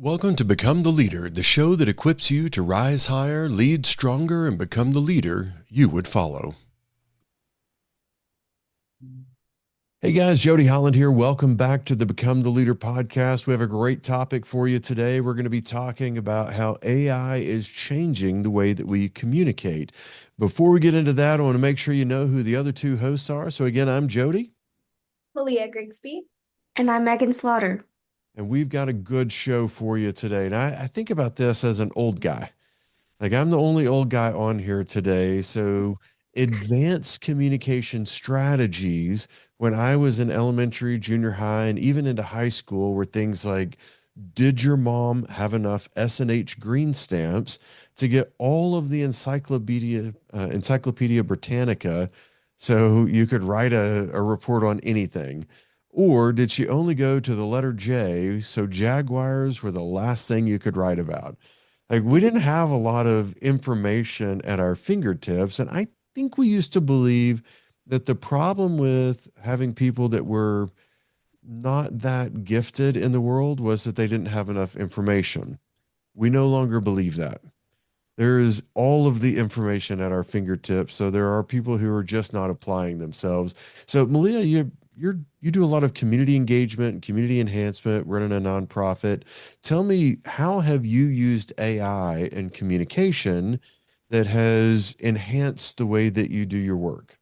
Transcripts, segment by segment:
Welcome to Become the Leader, the show that equips you to rise higher, lead stronger, and become the leader you would follow. Hey guys, Jody Holland here. Welcome back to the Become the Leader podcast. We have a great topic for you today. We're going to be talking about how AI is changing the way that we communicate. Before we get into that, I want to make sure you know who the other two hosts are. So again, I'm Jody. Maleah Grigsby. And I'm Megan Slaughter. And we've got a good show for you today. And I think about this as an old guy. Like I'm the only old guy on here today. So advanced communication strategies when I was in elementary, junior high, and even into high school were things like, did your mom have enough S&H green stamps to get all of the Encyclopedia Britannica so you could write a report on anything? Or did she only go to the letter J, so Jaguars were the last thing you could write about? Like we didn't have a lot of information at our fingertips. And I think we used to believe that the problem with having people that were not that gifted in the world was that they didn't have enough information. We no longer believe that. There is all of the information at our fingertips. So there are people who are just not applying themselves. So Malia, you do a lot of community engagement and community enhancement, running a nonprofit. Tell me, how have you used AI in communication that has enhanced the way that you do your work?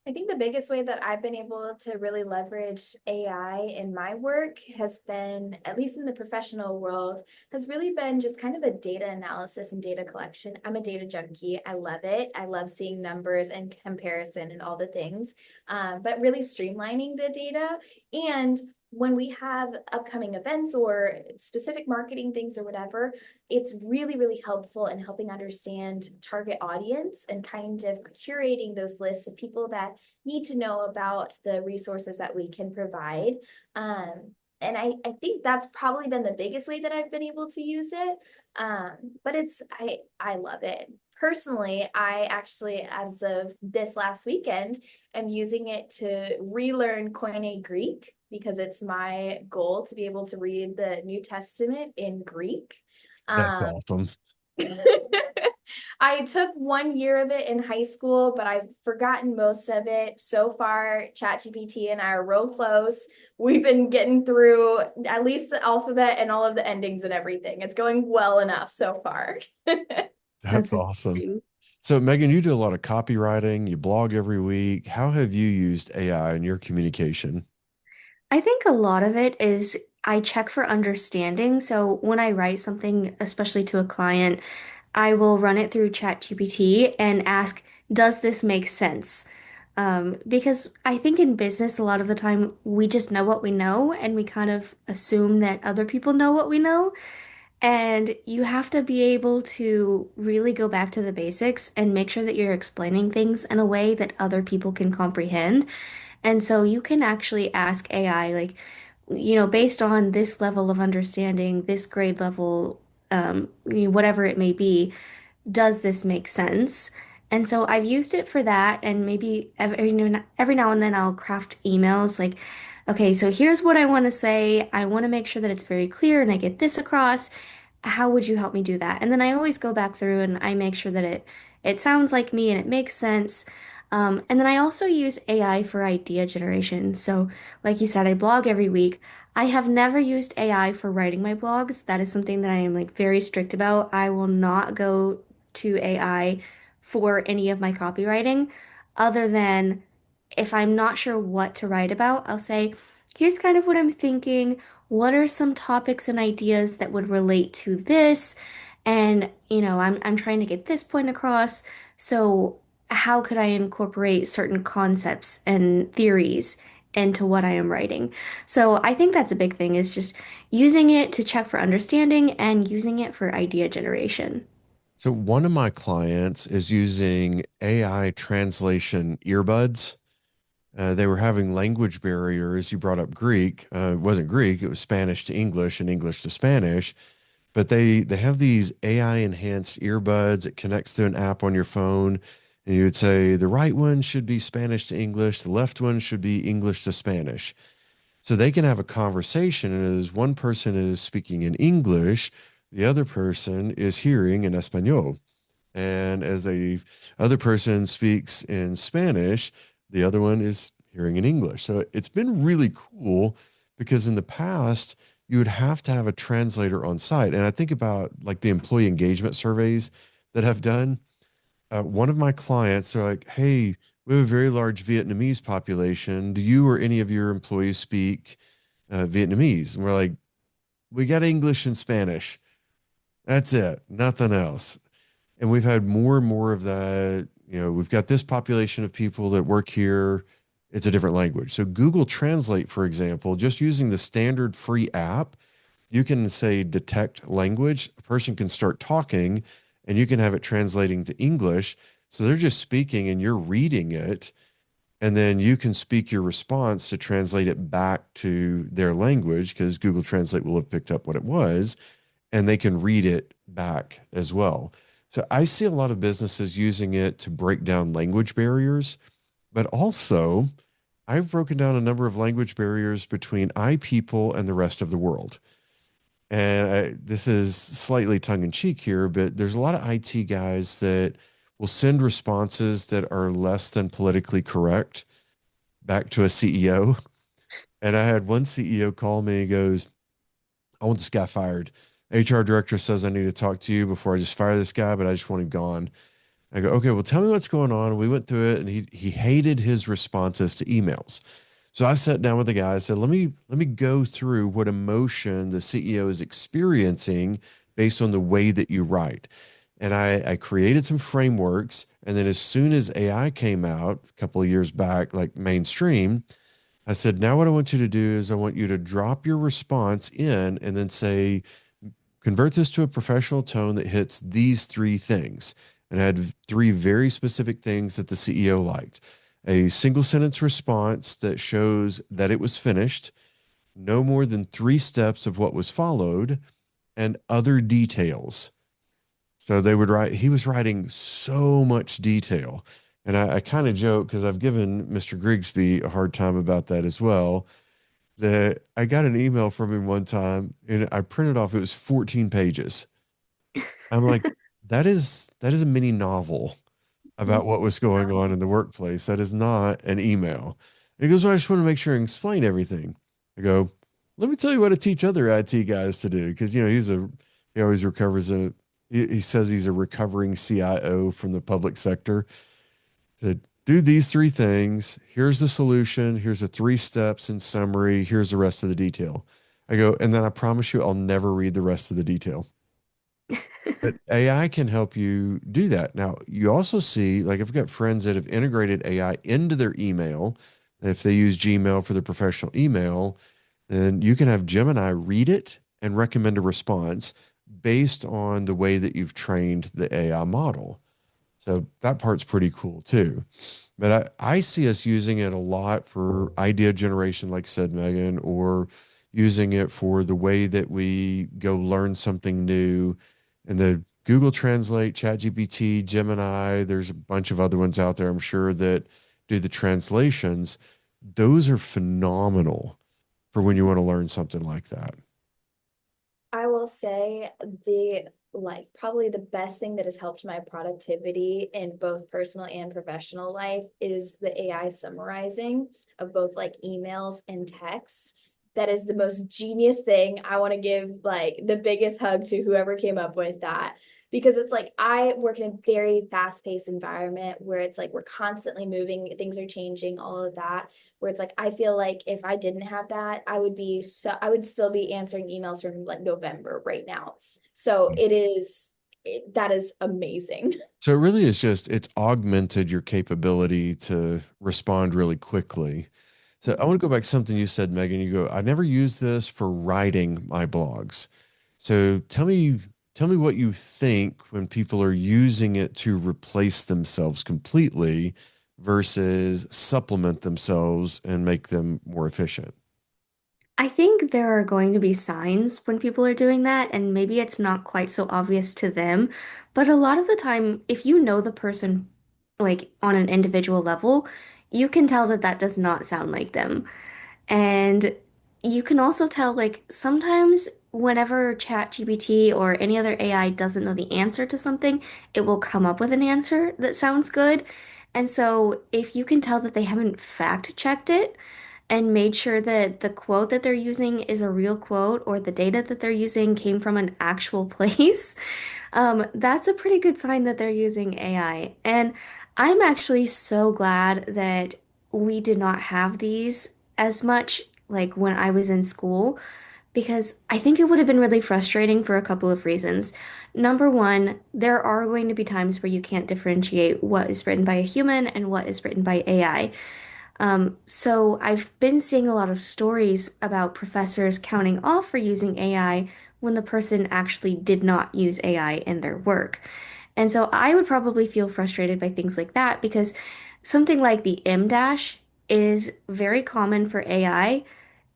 I think the biggest way that I've been able to really leverage AI in my work has been, at least in the professional world, has really been just kind of a data analysis and data collection. I'm a data junkie. I love it. I love seeing numbers and comparison and all the things, but really streamlining the data. And when we have upcoming events or specific marketing things or whatever, it's really, really helpful in helping understand target audience and kind of curating those lists of people that need to know about the resources that we can provide. And I think that's probably been the biggest way that I've been able to use it. But I love it. Personally, I actually, as of this last weekend, am using it to relearn Koine Greek because it's my goal to be able to read the New Testament in Greek. That's Um, awesome. I took 1 year of it in high school, but I've forgotten most of it. So far, ChatGPT and I are real close. We've been getting through at least the alphabet and all of the endings and everything. It's going well enough so far. That's That's awesome. amazing. So, Megan, you do a lot of copywriting, you blog every week. How have you used AI in your communication? I think a lot of it is I check for understanding. So when I write something, especially to a client, I will run it through ChatGPT and ask, does this make sense? Because I think in business, a lot of the time we just know what we know and we kind of assume that other people know what we know. And you have to be able to really go back to the basics and make sure that you're explaining things in a way that other people can comprehend. And so you can actually ask AI, like, based on this level of understanding, this grade level, whatever it may be, does this make sense? And so I've used it for that, and maybe every now and then I'll craft emails like, okay, so here's what I want to say. I want to make sure that it's very clear and I get this across. How would you help me do that? And then I always go back through and I make sure that it sounds like me and it makes sense. And then I also use AI for idea generation. So, like you said, I blog every week. I have never used AI for writing my blogs. That is something that I am like very strict about. I will not go to AI for any of my copywriting, other than if I'm not sure what to write about, I'll say, here's kind of what I'm thinking. What are some topics and ideas that would relate to this? And, I'm trying to get this point across. So how could I incorporate certain concepts and theories into what I am writing? So I think that's a big thing is just using it to check for understanding and using it for idea generation. So, one of my clients is using AI translation earbuds. They were having language barriers. You brought up Greek. It wasn't Greek, it was Spanish to English and English to Spanish. But they have these AI enhanced earbuds. It connects to an app on your phone, and you would say the right one should be Spanish to English, the left one should be English to Spanish. So they can have a conversation, and as one person is speaking in English, the other person is hearing in Espanol. And as the other person speaks in Spanish, the other one is hearing in English. So it's been really cool because in the past, you would have to have a translator on site. And I think about like the employee engagement surveys that I've done. One of my clients, they're like, hey, we have a very large Vietnamese population. Do you or any of your employees speak Vietnamese? And we're like, we got English and Spanish. That's it, nothing else. And we've had more and more of that. You know, we've got this population of people that work here. It's a different language. So Google Translate, for example, just using the standard free app, you can say detect language. A person can start talking and you can have it translating to English. So they're just speaking and you're reading it. And then you can speak your response to translate it back to their language because Google Translate will have picked up what it was and they can read it back as well. So I see a lot of businesses using it to break down language barriers, but also I've broken down a number of language barriers between I people and the rest of the world. And this is slightly tongue in cheek here, but there's a lot of IT guys that will send responses that are less than politically correct back to a CEO. And I had one CEO call me and goes, I want this guy fired. HR director says I need to talk to you before I just fire this guy, but I just want him gone. I go, okay, well, tell me what's going on. We went through it, and he hated his responses to emails. So I sat down with the guy. I said, let me go through what emotion the CEO is experiencing based on the way that you write. And I created some frameworks. And then as soon as AI came out a couple of years back, like mainstream, I said, now what I want you to do is I want you to drop your response in and then say, convert this to a professional tone that hits these three things. And I had three very specific things that the CEO liked: a single sentence response that shows that it was finished, no more than three steps of what was followed, and other details. So they would write, he was writing so much detail. And I kind of joke because I've given Mr. Grigsby a hard time about that as well. That I got an email from him one time and I printed off, it was 14 pages. I'm like, that is a mini novel about what was going on in the workplace. That is not an email. And he goes, well, I just want to make sure and explain everything. I go, let me tell you what to teach other IT guys to do. Cause he always recovers he says he's a recovering CIO from the public sector. Said, do these three things. Here's the solution. Here's the three steps in summary. Here's the rest of the detail. I go, and then I promise you, I'll never read the rest of the detail. But AI can help you do that. Now, you also see, like, I've got friends that have integrated AI into their email. If they use Gmail for their professional email, then you can have Gemini read it and recommend a response based on the way that you've trained the AI model. So that part's pretty cool too. But I see us using it a lot for idea generation, like said Megan, or using it for the way that we go learn something new. And the Google Translate, ChatGPT, Gemini, there's a bunch of other ones out there, I'm sure, that do the translations. Those are phenomenal for when you want to learn something like that. I will say the like probably the best thing that has helped my productivity in both personal and professional life is the AI summarizing of both like emails and text. That is the most genius thing. I want to give like the biggest hug to whoever came up with that because it's like I work in a very fast-paced environment where it's like we're constantly moving, things are changing, all of that where it's like I feel like if I didn't have that, I would still be answering emails from like November right now. So that is amazing. So it really is just it's augmented your capability to respond really quickly. So I want to go back to something you said, Megan. You go, I never use this for writing my blogs. So tell me what you think when people are using it to replace themselves completely versus supplement themselves and make them more efficient. I think there are going to be signs when people are doing that, and maybe it's not quite so obvious to them. But a lot of the time, if you know the person like on an individual level, you can tell that that does not sound like them. And you can also tell, like, sometimes whenever ChatGPT or any other AI doesn't know the answer to something, it will come up with an answer that sounds good. And so if you can tell that they haven't fact checked it and made sure that the quote that they're using is a real quote or the data that they're using came from an actual place, that's a pretty good sign that they're using AI. And I'm actually so glad that we did not have these as much like when I was in school because I think it would have been really frustrating for a couple of reasons. Number one, there are going to be times where you can't differentiate what is written by a human and what is written by AI. So I've been seeing a lot of stories about professors counting off for using AI when the person actually did not use AI in their work. And so I would probably feel frustrated by things like that because something like the M dash is very common for AI,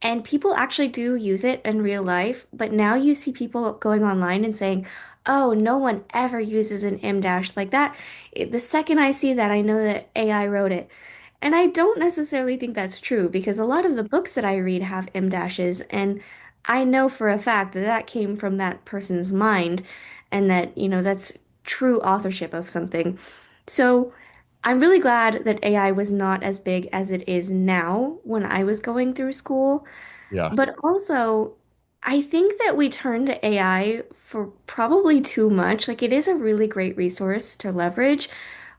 and people actually do use it in real life, but now you see people going online and saying, "Oh, no one ever uses an M dash like that." The second I see that, I know that AI wrote it. And I don't necessarily think that's true because a lot of the books that I read have M dashes, and I know for a fact that that came from that person's mind and that, that's true authorship of something. So I'm really glad that AI was not as big as it is now when I was going through school. Yeah. But also, I think that we turn to AI for probably too much. Like, it is a really great resource to leverage,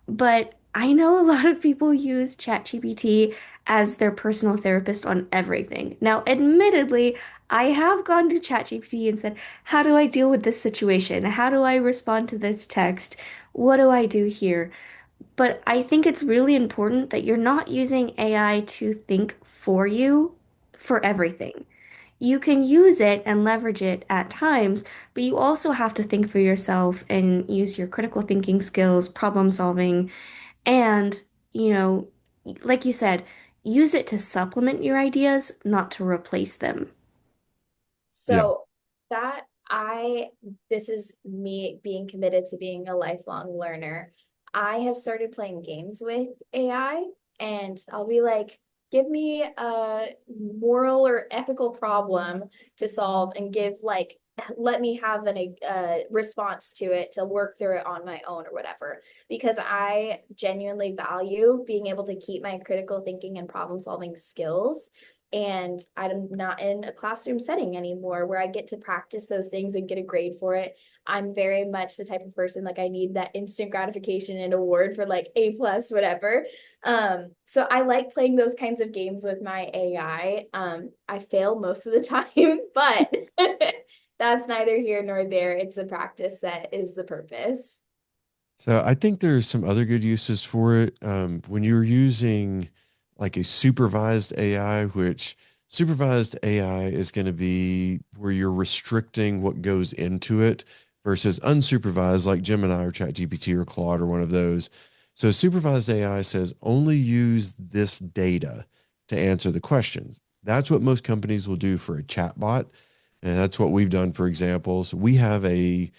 but I know a lot of people use ChatGPT as their personal therapist on everything. Now, admittedly, I have gone to ChatGPT and said, "How do I deal with this situation? How do I respond to this text? What do I do here?" But I think it's really important that you're not using AI to think for you for everything. You can use it and leverage it at times, but you also have to think for yourself and use your critical thinking skills, problem solving, and, you know, like you said, use it to supplement your ideas, not to replace them. Yeah. So that I this is me being committed to being a lifelong learner. I have started playing games with AI and I'll be like, give me a moral or ethical problem to solve and give like let me have a response to it to work through it on my own or whatever because I genuinely value being able to keep my critical thinking and problem solving skills, and I'm not in a classroom setting anymore where I get to practice those things and get a grade for it. I'm very much the type of person like I need that instant gratification and award for like A plus whatever. So I like playing those kinds of games with my AI. I fail most of the time, but that's neither here nor there. It's a practice that is the purpose. So I think there's some other good uses for it. When you're using like a supervised AI, which supervised AI is going to be where you're restricting what goes into it versus unsupervised, like Gemini or ChatGPT or Claude or one of those. So supervised AI says only use this data to answer the questions. That's what most companies will do for a chatbot. And that's what we've done, for example. So we have an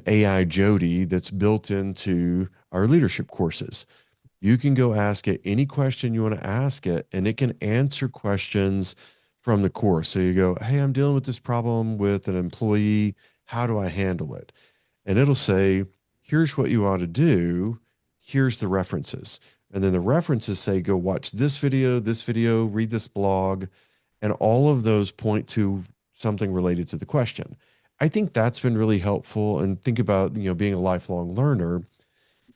AI Jody that's built into our leadership courses. You can go ask it any question you want to ask it, and it can answer questions from the course. So you go, "Hey, I'm dealing with this problem with an employee. How do I handle it?" And it'll say, "Here's what you ought to do. Here's the references." And then the references say, "Go watch this video, read this blog." And all of those point to something related to the question. I think that's been really helpful. And think about, being a lifelong learner.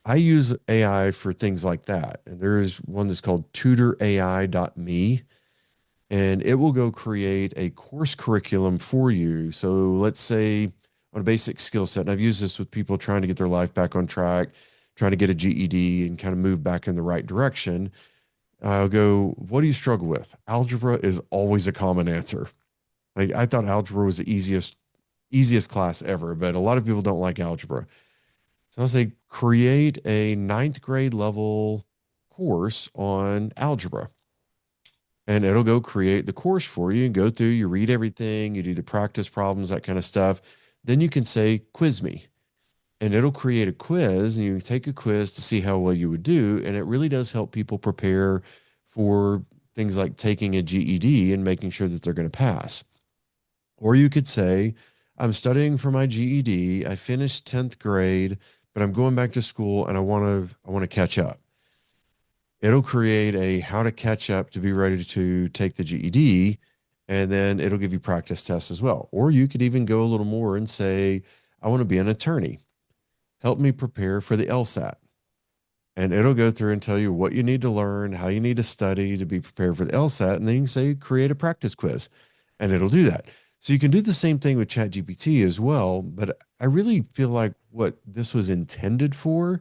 I use AI for things like that. And there's one that's called tutorai.me, and it will go create a course curriculum for you. So let's say on a basic skill set, and I've used this with people trying to get their life back on track, trying to get a GED and kind of move back in the right direction. I'll go, "What do you struggle with?" Algebra is always a common answer. Like I thought algebra was the easiest class ever, but a lot of people don't like algebra. So I'll say create a ninth grade level course on algebra. And it'll go create the course for you and go through, you read everything, you do the practice problems, that kind of stuff. Then you can say, "Quiz me." And it'll create a quiz and you take a quiz to see how well you would do. And it really does help people prepare for things like taking a GED and making sure that they're going to pass. Or you could say, I'm studying for my GED. I finished 10th grade, but I'm going back to school and I want to catch up. It'll create a how to catch up to be ready to take the GED, and then it'll give you practice tests as well. Or you could even go a little more and say, I want to be an attorney. Help me prepare for the LSAT. And it'll go through and tell you what you need to learn, how you need to study to be prepared for the LSAT. And then you can say, create a practice quiz, and it'll do that. So you can do the same thing with ChatGPT as well. But I really feel like what this was intended for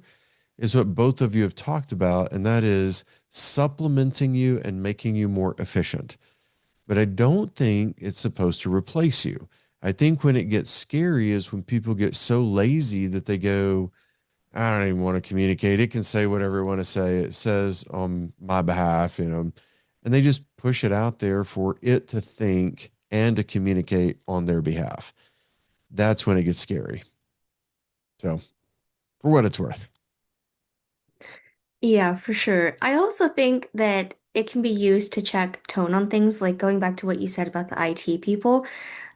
is what both of you have talked about, and that is supplementing you and making you more efficient. But I don't think it's supposed to replace you. I think when it gets scary is when people get so lazy that they go, I don't even want to communicate. It can say whatever it want to say. It says on my behalf, and they just push it out there for it to think and to communicate on their behalf. That's when it gets scary. So, for what it's worth. Yeah, for sure. I also think that it can be used to check tone on things, like going back to what you said about the IT people.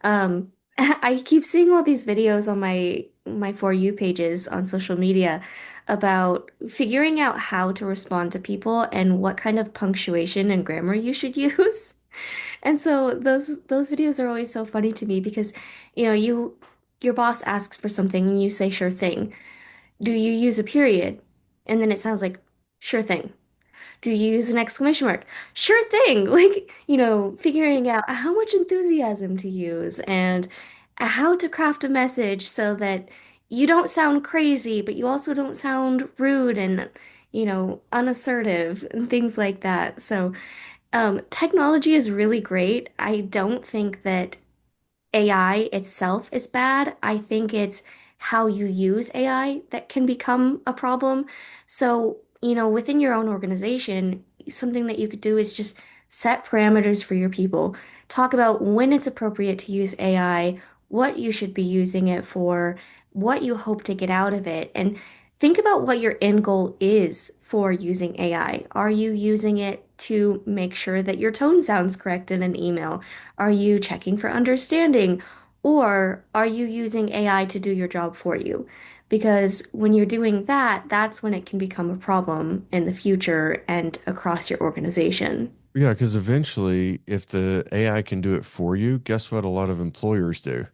I keep seeing all these videos on my For You pages on social media about figuring out how to respond to people and what kind of punctuation and grammar you should use. And so those videos are always so funny to me because, your boss asks for something and you say sure thing. Do you use a period? And then it sounds like sure thing. Do you use an exclamation mark? Sure thing. Like, figuring out how much enthusiasm to use and how to craft a message so that you don't sound crazy, but you also don't sound rude and, unassertive and things like that. So, technology is really great. I don't think that AI itself is bad. I think it's how you use AI that can become a problem. So, within your own organization, something that you could do is just set parameters for your people. Talk about when it's appropriate to use AI, what you should be using it for, what you hope to get out of it, and think about what your end goal is for using AI. Are you using it to make sure that your tone sounds correct in an email? Are you checking for understanding? Or are you using AI to do your job for you? Because when you're doing that, that's when it can become a problem in the future and across your organization. Yeah, because eventually, if the AI can do it for you, guess what a lot of employers do?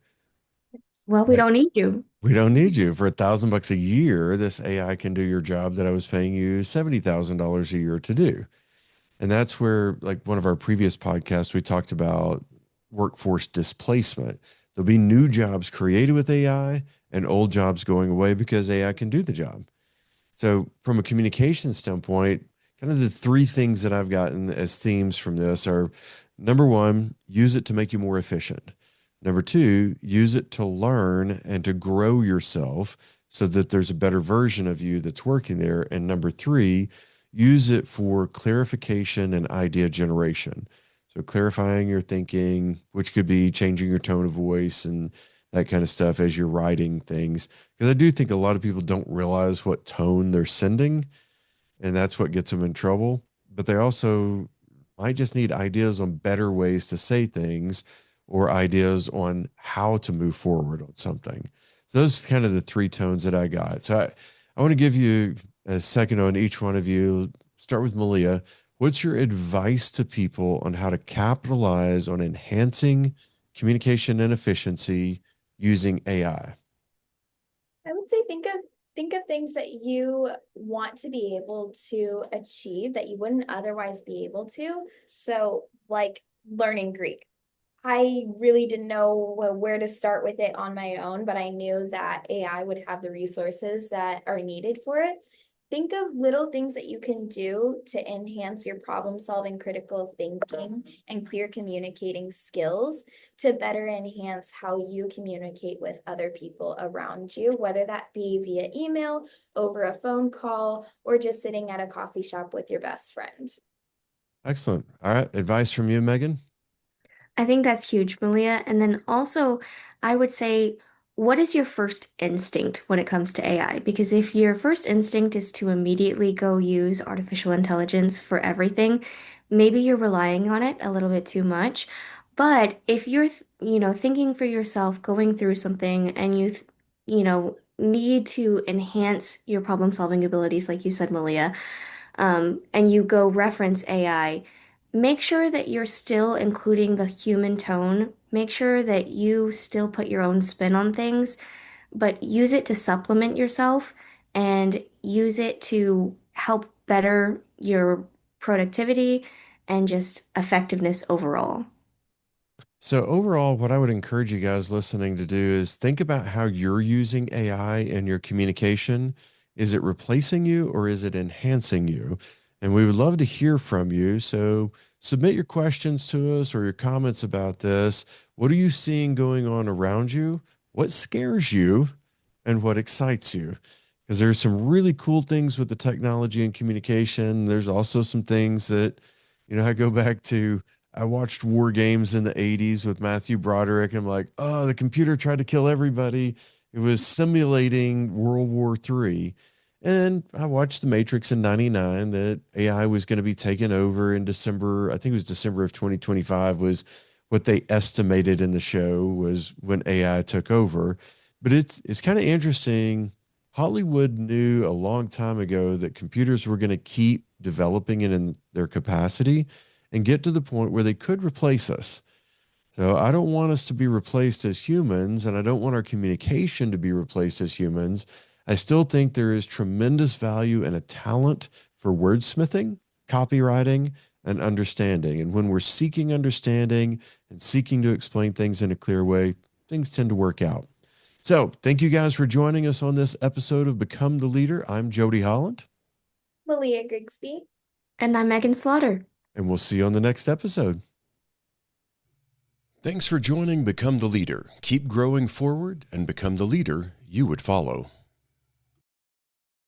Well, we Right? don't need you. We don't need you. For $1,000 a year, this AI can do your job that I was paying you $70,000 a year to do. And that's where, like one of our previous podcasts, we talked about workforce displacement. There'll be new jobs created with AI and old jobs going away because AI can do the job. So, from a communication standpoint, kind of the three things that I've gotten as themes from this are number one, use it to make you more efficient. Number two, use it to learn and to grow yourself so that there's a better version of you that's working there. And number three, use it for clarification and idea generation. So, clarifying your thinking, which could be changing your tone of voice and that kind of stuff as you're writing things, because I do think a lot of people don't realize what tone they're sending, and that's what gets them in trouble. But they also might just need ideas on better ways to say things or ideas on how to move forward on something. So those are kind of the three tones that I got. So I want to give you a second on each one of you. Start with Malia. What's your advice to people on how to capitalize on enhancing communication and efficiency using AI? I would say think of things that you want to be able to achieve that you wouldn't otherwise be able to. So, like learning Greek. I really didn't know where to start with it on my own, but I knew that AI would have the resources that are needed for it. Think of little things that you can do to enhance your problem solving, critical thinking, and clear communicating skills to better enhance how you communicate with other people around you, whether that be via email, over a phone call, or just sitting at a coffee shop with your best friend. Excellent. All right. Advice from you, Megan? I think that's huge, Malia. And then also, I would say, what is your first instinct when it comes to AI? Because if your first instinct is to immediately go use artificial intelligence for everything, maybe you're relying on it a little bit too much. But if you're, thinking for yourself, going through something and need to enhance your problem solving abilities, like you said, Malia, and you go reference AI, make sure that you're still including the human tone. Make sure that you still put your own spin on things, but use it to supplement yourself and use it to help better your productivity and just effectiveness overall. So overall, what I would encourage you guys listening to do is think about how you're using AI in your communication. Is it replacing you or is it enhancing you? And we would love to hear from you. So submit your questions to us or your comments about this. What are you seeing going on around you? What scares you and what excites you? Because there's some really cool things with the technology and communication. There's also some things that, I go back to. I watched War Games in the 80s with Matthew Broderick. And I'm like, oh, the computer tried to kill everybody. It was simulating World War III. And I watched The Matrix in 99 that AI was going to be taken over in December. I think it was December of 2025 was what they estimated in the show was when AI took over. But it's kind of interesting. Hollywood knew a long time ago that computers were going to keep developing it in their capacity and get to the point where they could replace us. So I don't want us to be replaced as humans, and I don't want our communication to be replaced as humans. I still think there is tremendous value and a talent for wordsmithing, copywriting, and understanding. And when we're seeking understanding and seeking to explain things in a clear way, things tend to work out. So thank you guys for joining us on this episode of Become the Leader. I'm Jody Holland, Malia Grigsby. And I'm Megan Slaughter. and we'll see you on the next episode. Thanks for joining Become the Leader. Keep growing forward and become the leader you would follow.